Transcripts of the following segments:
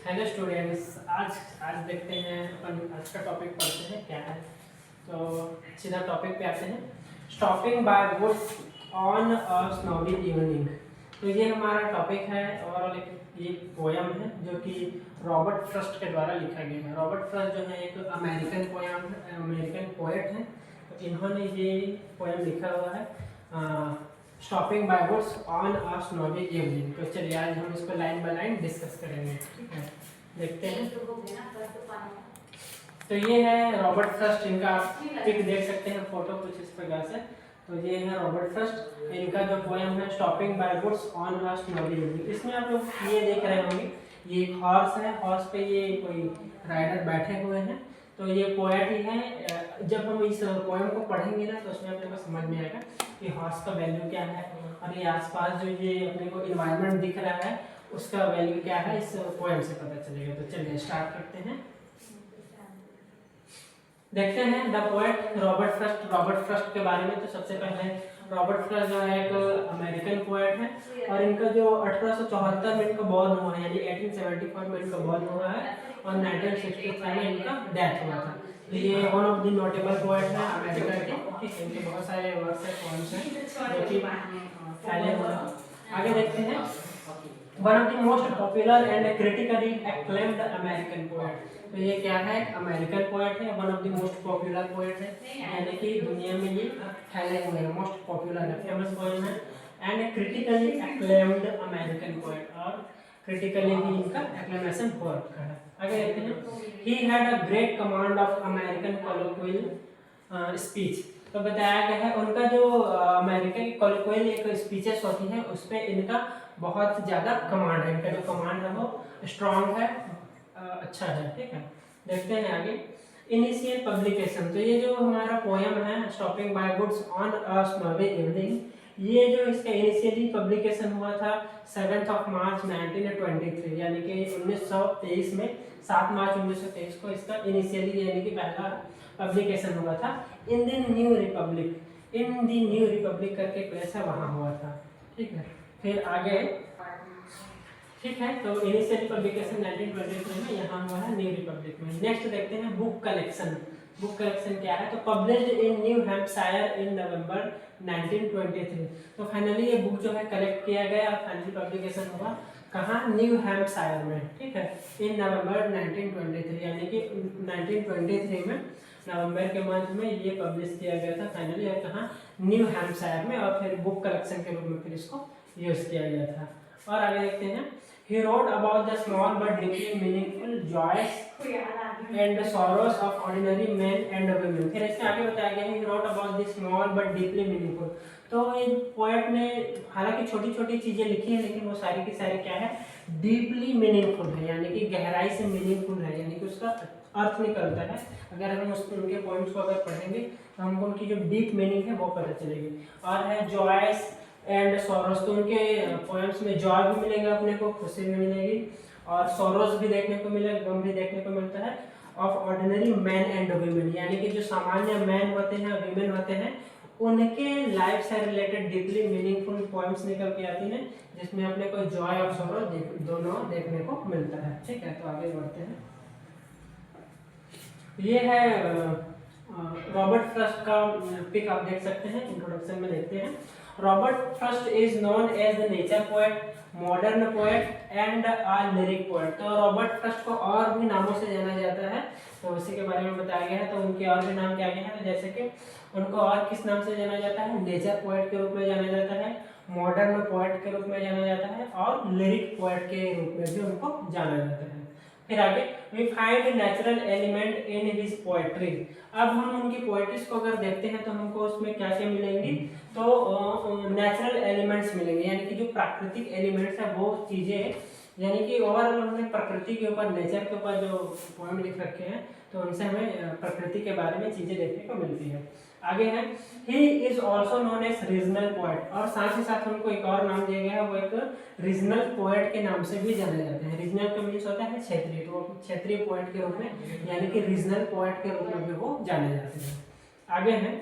Hello students, आज आज देखते हैं अपन आज का टॉपिक पढ़ते हैं क्या है। तो सीधा टॉपिक पे आते हैं। Stopping by woods on a snowy evening. तो ये हमारा टॉपिक है और ये पोयम है जो कि रॉबर्ट फ्रॉस्ट के द्वारा लिखा गया है। रॉबर्ट फ्रॉस्ट जो है एक अमेरिकन पोएट है। तो इन्होंने ये पोयम लिखा हुआ है stopping by woods on a snowy evening. तो चलिए आज हम इसको लाइन बाय लाइन डिस्कस करेंगे, ठीक है। देखते हैं। तो ये है रॉबर्ट फ्रॉस्ट, इनका आप पिक देख सकते हैं, फोटो कुछ इस प्रकार से। तो ये है रॉबर्ट फ्रॉस्ट, इनका जो पोएम है stopping by woods on a snowy evening. इसमें आप लोग ये देख रहे होंगे, ये एक हॉर्स है, हॉर्स पे ये कोई राइडर बैठे हुए हैं। तो ये पोएट ही है। जब हम इस पोएम को पढ़ेंगे ना तो उसमें अपने को समझ में आएगा कि हॉर्स का वैल्यू क्या है और ये आसपास जो ये अपने को इन्वायरमेंट दिख रहा है उसका वैल्यू क्या है, इस पोएम से पता चलेगा। तो चलिए स्टार्ट करते हैं, देखते हैं the poet Robert Frost. Robert Frost के बारे में तो सबसे पहले रॉबर्ट फ्रॉस्ट जो है एक अमेरिकन पोएट है और इनका जो 1874 में इनका बॉर्न हुआ है, यानी 1874 में इनका बॉर्न हुआ है और 1963 में इनका डेथ हुआ था। तो ये one of the notable poet है अमेरिका के, ठीक है। इनके बहुत सारे वर्क्स है, पोएम्स हैं जो कि फैले हुए हैं। आगे देखते हैं। One of the most popular and critically acclaimed American poet. तो ये क्या है, अमेरिकन पोएट है, one of the most popular poet है, यानी कि दुनिया में ये फैले हुए हैं, मोस्ट पॉपुलर है, फेमस पोएम है। And critically acclaimed American poet, और क्रिटिकली भी इनका एक्लेमेशन हो रखा है। आगे देखते हैं। He had a great command of American colloquial speech. तो बताया गया है उनका जो अमेरिकन कोलोक्वियल एक स्पीचेस होती है उस पे इनका बहुत ज़्यादा कमांड है, इनका जो कमांड है वो स्ट्रॉन्ग है, अच्छा है, ठीक है। देखते हैं आगे। Initial publication. तो ये जो हमारा पोयम है stopping by woods on a snowy evening, ये जो इसका इनिशियली पब्लिकेशन हुआ था 7 मार्च 1923, यानी कि 1923 में 7 मार्च 1923 को इसका इनिशियली यानी कि पहला पब्लिकेशन हुआ था। इन द न्यू रिपब्लिक करके पैसा वहाँ हुआ था, ठीक है। फिर आगे, ठीक है। तो इनिशियल पब्लिकेशन 1923 में यहाँ हुआ है न्यू रिपब्लिक में। नेक्स्ट देखते हैं बुक कलेक्शन। बुक कलेक्शन क्या है, तो पब्लिश्ड इन न्यू हैम्पशायर इन नवंबर 1923। तो फाइनली ये बुक जो है कलेक्ट किया गया और फाइनली पब्लिकेशन हुआ कहाँ, न्यू हैम्पशायर में, ठीक है, इन नवंबर 1923, यानी कि 1923 में नवंबर के मंथ में ये पब्लिश किया गया था फाइनली, और कहाँ, न्यू हैम्पशायर में, और फिर बुक कलेक्शन के रूप में फिर इसको यूज किया गया था। और आगे देखते हैं। He wrote about the small but deeply meaningful joys and the sorrows of ordinary men and women. फिर इसमें आगे बताया गया है he wrote about the small but deeply meaningful। तो ये पोएट ने हालांकि छोटी छोटी चीजें लिखी है लेकिन वो सारी की सारी क्या है, डीपली मीनिंगफुल है, यानी कि गहराई से मीनिंगफुल है, यानी कि उसका अर्थ निकलता है। अगर हम उनके पोएम्स को अगर पढ़ेंगे तो हमको उनकी जो डीप मीनिंग है वो पता चलेगी। और है जॉयस एंड सोरोस। तो उनके पोएम्स में जॉय भी मिलेगा, अपने को खुशी भी मिलेगी, और सोरोस भी देखने को मिलेगा, गम भी देखने को मिलता है। Of ordinary man and women, यानी कि जो सामान्य मैन होते हैं, वीमेन होते हैं, उनके लाइफ से रिलेटेड डीपली मीनिंगफुल पोएम्स निकल के आती हैं जिसमें अपने को जॉय और सोरो दोनों देखने को मिलता है, ठीक है। तो आगे बढ़ते हैं। ये है रॉबर्ट फ्रॉस्ट का पिक, आप देख सकते हैं, इंट्रोडक्शन में देखते हैं। Robert Frost is known as the nature poet, modern poet and a lyric poet. तो रॉबर्ट फ्रॉस्ट को और भी नामों से जाना जाता है, तो उसी के बारे में बताया गया है। तो उनके और भी नाम क्या गए हैं, तो जैसे कि उनको और किस नाम से जाना जाता है, नेचर पोएट के रूप में जाना जाता है, मॉडर्न पोएट के रूप में जाना जाता है, और लिरिक पोएट के रूप में भी उनको जाना जाता है। फिर आगे, we find natural element in his poetry. अब हम उनकी पोएट्रीज को अगर देखते हैं तो हमको उसमें क्या क्या मिलेंगी, तो नेचुरल एलिमेंट्स मिलेंगे, यानी कि जो प्राकृतिक एलिमेंट्स है वो चीजें, यानी कि ओवरऑल उन्होंने प्रकृति के ऊपर, नेचर के ऊपर जो पोएम लिख रखे हैं तो उनसे हमें प्रकृति के बारे में चीजें देखने को मिलती है। आगे है, he is also known as regional poet, और साथ ही साथ उनको एक और नाम दिया गया है, वो एक रीजनल पोएट के नाम से भी जाने जाते हैं। रीजनल का मीन्स होता है क्षेत्रीय, तो क्षेत्रीय पोएट के रूप में, यानी कि रीजनल पोएट के रूप में भी वो जाने जाते हैं। आगे है,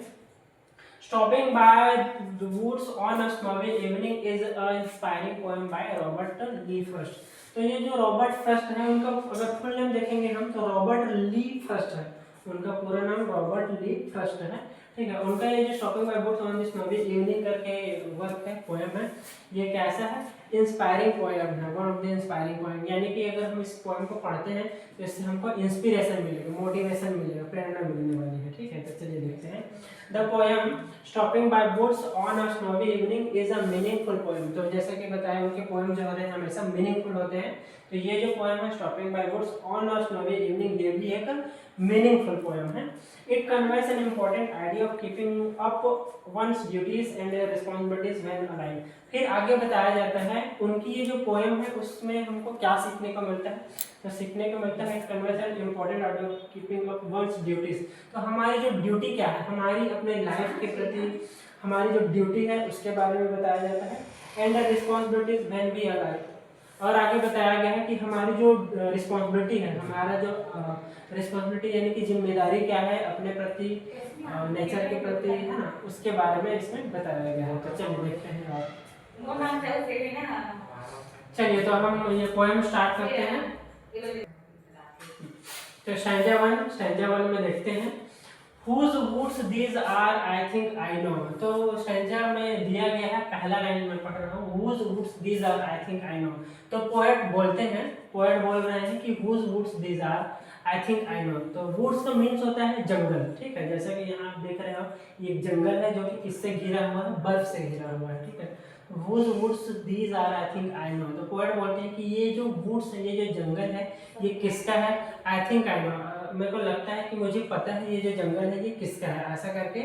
stopping by the woods on a snowy evening is a inspiring poem by Robert Lee Frost. तो ये जो रॉबर्ट फ्रस्ट है उनका अगर फुल नेम देखेंगे हम तो रॉबर्ट ली फ्रस्ट है, उनका पूरा नाम रॉबर्ट ली फ्रस्ट है, ठीक है। उनका ये जो stopping by boats on the snowy evening करके वर्क है, पोएम है, ये कैसा है, इंस्पायरिंग पोएम है, one of the inspiring poem, यानी कि अगर हम इस पोएम को पढ़ते हैं तो इससे हमको इंस्पिरेशन मिलेगा, मोटिवेशन मिलेगा, प्रेरणा मिलने वाली है, ठीक है। तो चलिए देखते हैं। The poem stopping by boats on a snowy evening is a meaningful poem. तो जैसा कि बताया उनके पोएम जो होते हैं हमेशा मीनिंगफुल होते हैं, तो ये जो पोएम है stopping by boats on a snowy evening ये भी एक मीनिंगफुल पोएम है। It conveys an important idea of keeping up one's duties and responsibilities when alive. फिर आगे बताया जाता है उनकी ये जो पोएम है उसमें हमको क्या सीखने को मिलता है, तो सीखने को मिलता है it conveys an important idea of keeping up one's duties. तो हमारी जो ड्यूटी क्या है, हमारी अपने लाइफ के प्रति हमारी जो ड्यूटी है उसके बारे में बताया जाता है, and responsibilities when we alive. और आगे बताया गया है कि हमारी जो रिस्पॉन्सिबिलिटी है, हमारा जो रिस्पॉन्सिबिलिटी यानी कि जिम्मेदारी क्या है अपने प्रति, नेचर के प्रति, है ना, उसके बारे में इसमें बताया गया है। तो चलिए देखते हैं और चलिए तो हम ये पोएम स्टार्ट करते हैं। तो स्टैंजा 1 में देखते हैं Whose woods these are I think I know। तो स्टैंजा में दिया गया है, पहला लाइन में पढ़ रहा हूँ, Whose woods these are I think I know। तो पोएट बोलते हैं, पोएट बोल रहे हैं कि Whose woods these are I think I know। तो woods का मीन्स होता है जंगल, ठीक है। जैसा कि यहाँ आप देख रहे हो ये एक जंगल है जो कि किससे घिरा हुआ है, बर्फ से घिरा हुआ है, ठीक है। Whose woods these are I think I know। तो पोएट बोलते हैं कि ये जो woods है, ये जो जंगल है, ये किसका है, I think I know, मेरे को लगता है कि मुझे पता है ये जो जंगल है ये किसका है। ऐसा करके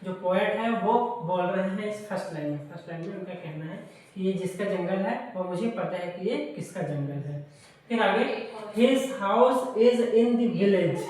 जो पोएट है वो बोल रहे हैं इस फर्स्ट लाइन में। फर्स्ट लाइन में उनका कहना है कि ये जिसका जंगल है वो मुझे पता है कि ये किसका जंगल है। फिर आगे his house is in the village.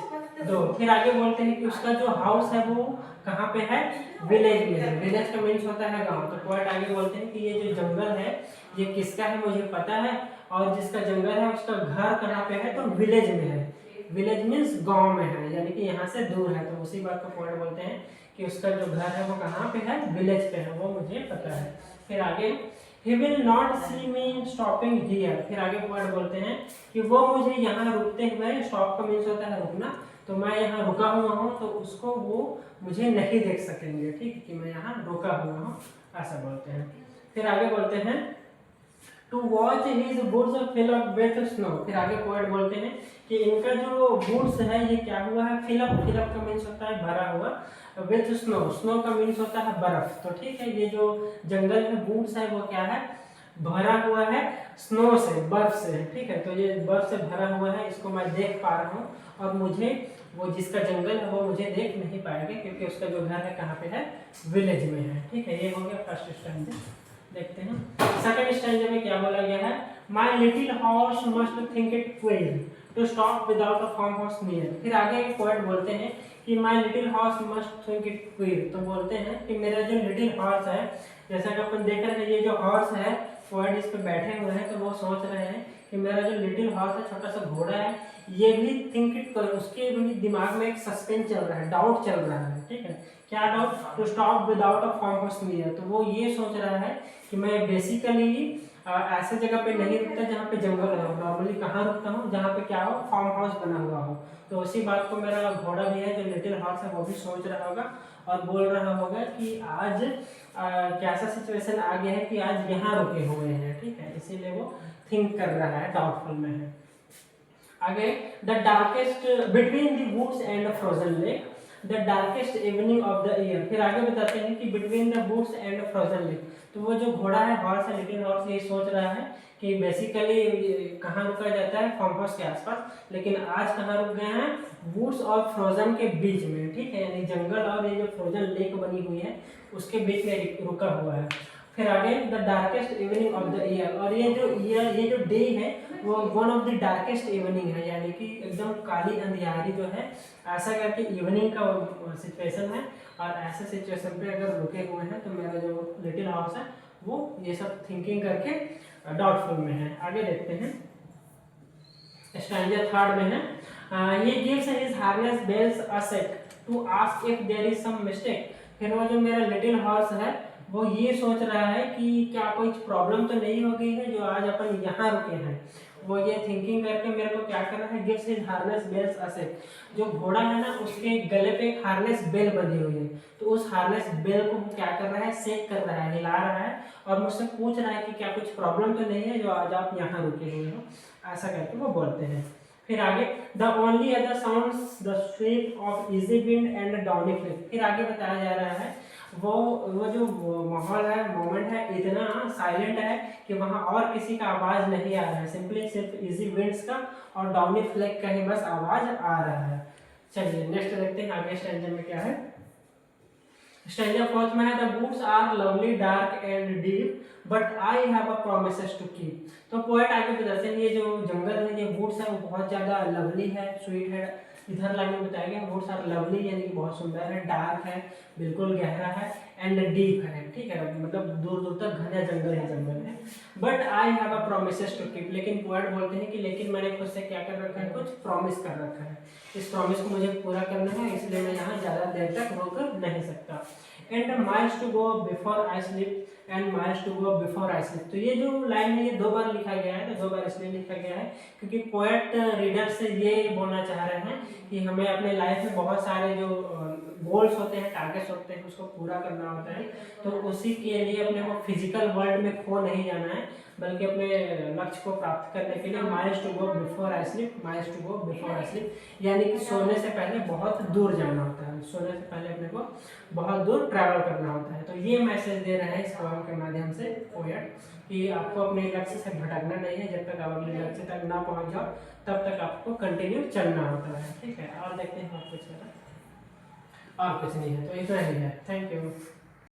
दो फिर आगे बोलते हैं कि उसका जो हाउस है वो कहाँ पे है, विलेज में है। विलेज का मीन्स होता है गाँव। तो पोएट आगे बोलते हैं कि ये जो जंगल है ये किसका है मुझे पता है, और जिसका जंगल है उसका घर कहाँ पे है, तो विलेज में है। विलेज मीन्स गांव में है, यानी कि यहाँ से दूर है। तो उसी बात को पॉइंट बोलते हैं कि उसका जो घर है वो कहाँ पे है, विलेज पे है, वो मुझे पता है। फिर आगे he will not see me stopping here। फिर आगे पॉइंट बोलते हैं कि वो मुझे यहाँ रुकते हुए, स्टॉप का मीन्स होता है रुकना, तो मैं यहाँ रुका हुआ हूँ तो उसको वो मुझे नहीं देख सकेंगे, ठीक है, कि मैं यहाँ रुका हुआ हूँ, ऐसा बोलते हैं। फिर आगे बोलते हैं to watch his woods fill up with snow. फिर आगे पोएट बोलते हैं कि इनका जो वुड्स है ये क्या हुआ है, फिल अप। फिल अप का मीन्स होता है भरा हुआ, विथ स्नो, स्नो का मीन्स होता है बर्फ। तो ठीक है, ये जो जंगल में वुड्स है वो क्या है, भरा हुआ है स्नो से, बर्फ से, ठीक है। तो ये बर्फ से भरा हुआ है, इसको मैं देख पा रहा हूँ, और मुझे वो जिसका जंगल है वो मुझे देख नहीं पाएगा क्योंकि उसका जो घर है कहाँ पे है, विलेज में है, ठीक है। ये हो गया फर्स्ट स्टैंजा। देखते हैं सेकंड स्टैंजा में क्या बोला गया है, my little horse must think it quick to stop without a farm house near. फिर आगे एक पोएट बोलते हैं कि my little horse must think it quick. तो बोलते हैं कि मेरा जो लिटिल हॉर्स है, जैसा कि अपन देख रहे हैं ये जो हॉर्स है, पोएट इस पे बैठे हुए हैं, तो वो सोच रहे हैं कि मेरा जो लिटिल हॉर्स है, छोटा सा घोड़ा है, ये भी थिंक इट कर, उसके भी दिमाग में एक सस्पेंस चल रहा है, डाउट चल रहा है, ठीक है। क्या doubt, to stop without a farm house near. तो वो ये सोच रहा है कि मैं बेसिकली ऐसे जगह पे नहीं रुकता जहाँ पे जंगल हो, नॉर्मली कहाँ रुकता हूँ जहाँ पे क्या हो, फार्म हाउस बना हुआ हो। तो उसी बात को मेरा घोड़ा भी है जो लिटिल हॉर्स है वो भी सोच रहा होगा और बोल रहा होगा कि आज कैसा सिचुएशन आ गया है कि आज यहाँ रुके हुए हैं, ठीक है, इसीलिए वो थिंक कर रहा है, डाउटफुल में है। आगे the darkest between the woods and frozen lake the darkest evening of the year. फिर आगे बताते हैं कि between the woods and frozen lake. तो वो जो घोड़ा है, हॉर्स है, लिटिल हॉर्स, ये सोच रहा है कि बेसिकली कहाँ रुका जाता है, फार्म हाउस के आसपास, लेकिन आज कहाँ रुक गए हैं, वुड्स और फ्रोजन के बीच में, ठीक है, यानी जंगल और ये जो फ्रोजन लेक बनी हुई है उसके बीच में रुका हुआ है। फिर आगे the darkest evening of the year, और ये जो डे है वो one of the darkest evening है, यानी कि एकदम काली अंधियारी जो है, ऐसा करके इवनिंग का सिचुएशन है। और ऐसे सिचुएशन पे अगर रुके हुए हैं तो मेरा जो लिटिल हाउस है वो ये सब थिंकिंग करके डाउटफुल में है। आगे देखते हैं स्टैंजा थर्ड में है he gives his harness bells a set to ask if there is some mistake. फिर वो जो मेरा लिटिल हॉर्स है वो ये सोच रहा है कि क्या कोई प्रॉब्लम तो नहीं हो गई है जो आज अपन यहाँ रुके हैं। वो ये थिंकिंग करके मेरे को क्या करना है, गिव्स हिज हार्नेस बेल्स असे, जो घोड़ा है ना उसके गले पे एक हार्नेस बेल बंधी हुई है, तो उस हार्नेस बेल को वो क्या कर रहा है, सेक कर रहा है, हिला रहा है और मुझसे पूछ रहा है कि क्या कुछ प्रॉब्लम तो नहीं है जो आज आप यहाँ रुके हुए हो, ऐसा करके वो बोलते हैं। फिर आगे the only other sounds the sweep of easy wind and downy flip. फिर आगे बताया जा रहा है वो जो माहौल है, मोमेंट है, इतना साइलेंट है कि वहाँ और किसी का आवाज नहीं आ रहा है, सिंपली सिर्फ इजी विंड्स का और डाउनी फ्लिप का ही बस आवाज आ रहा है। चलिए नेक्स्ट देखते हैं आगे स्टैंजा में क्या है। स्टैंजा फोर्थ में है the boots are lovely dark and deep but I have a promises to keep. तो पोएट आगे बताते हैं ये जो जंगल है, ये बूट्स है वो बहुत ज्यादा लवली है, स्वीट है, इधर लाइन में बताया गया बूट्स आर लवली यानी कि बहुत सुंदर है, डार्क है बिल्कुल गहरा है, एंड डीप है, ठीक है, मतलब दूर दूर तक घना जंगल है, but I have a promises to keep. लेकिन पोएट बोलते हैं कि लेकिन मैंने खुद से क्या कर रखा है, कुछ प्रॉमिस कर रखा है, इस प्रॉमिस को मुझे पूरा करना है, इसलिए मैं यहाँ ज़्यादा देर तक रुक नहीं सकता। And miles to go before I sleep and miles to go before I sleep. तो ये जो लाइन है ये 2 बार लिखा गया है, तो 2 बार इसलिए लिखा गया है क्योंकि पोएट रीडर से ये बोलना चाह रहे हैं कि हमें अपने लाइफ में बहुत सारे जो गोल्स होते हैं, टारगेट्स होते हैं, उसको पूरा करना होता है, तो उसी के लिए अपने को फिजिकल वर्ल्ड में खो नहीं जाना है, बल्कि अपने लक्ष्य को प्राप्त करने के लिए miles to go before I sleep, miles to go before I sleep, यानी कि सोने से पहले बहुत दूर जाना होता है, सोने से पहले अपने को बहुत दूर ट्रैवल करना होता है। तो ये मैसेज दे रहे हैं इस पोएम के माध्यम से पोएट कि आपको अपने लक्ष्य से भटकना नहीं है, जब तक आप अपने लक्ष्य तक ना पहुंच जाओ तब तक आपको कंटिन्यू चलना होता है, ठीक है। और देखते हैं और कुछ है, और कुछ नहीं है, तो इतना ही है। Thank you.